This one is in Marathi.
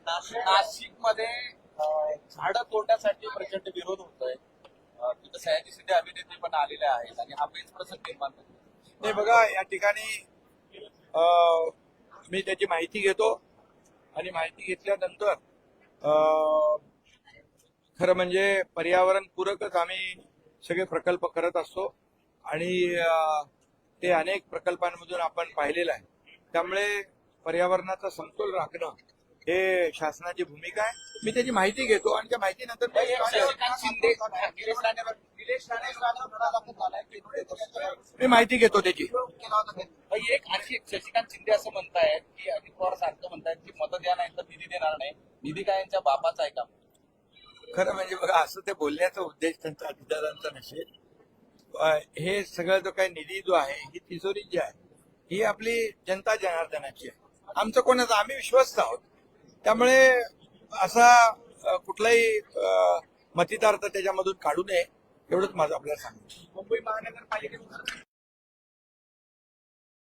नाशिकमध्ये झाडं तोडण्यासाठी प्रचंड विरोध होतोय. तिथं सयाजी शिंदे अभिनेते पण आलेले आहेत आणि हा पेच प्रसंग निर्माण करतो. नाही बघा, या ठिकाणी मी त्याची माहिती घेतो आणि माहिती घेतल्यानंतर खरं म्हणजे पर्यावरण पूरकच आम्ही सगळे प्रकल्प करत असतो आणि ते अनेक प्रकल्पांमधून आपण पाहिलेलं आहे. त्यामुळे पर्यावरणाचा समतोल राखणं हे शासनाची भूमिका आहे. मी त्याची माहिती घेतो आणि त्या माहितीनंतर मी माहिती घेतो त्याची. एक आणखी शशिकांत शिंदे असं म्हणतायत की अजित पवार सारखं म्हणतायत की मतं द्या नाही तर निधी देणार नाही. निधी काय यांच्या बापाचा आहे का? खरं म्हणजे बघा, असं ते बोलण्याचा उद्देश त्यांचा अधिकारांचा नसेल. हे सगळं जो काही निधी जो आहे, ही तिजोरी जी आहे, ही आपली जनता जनार्दनाची आहे. आमचं कोणाचं, आम्ही विश्वस्त आहोत. त्यामुळे असा कुठलाही मतितार्थ त्याच्यामधून काढू नये एवढंच माझं आपल्याला सांगतो. मुंबई महानगरपालिकेत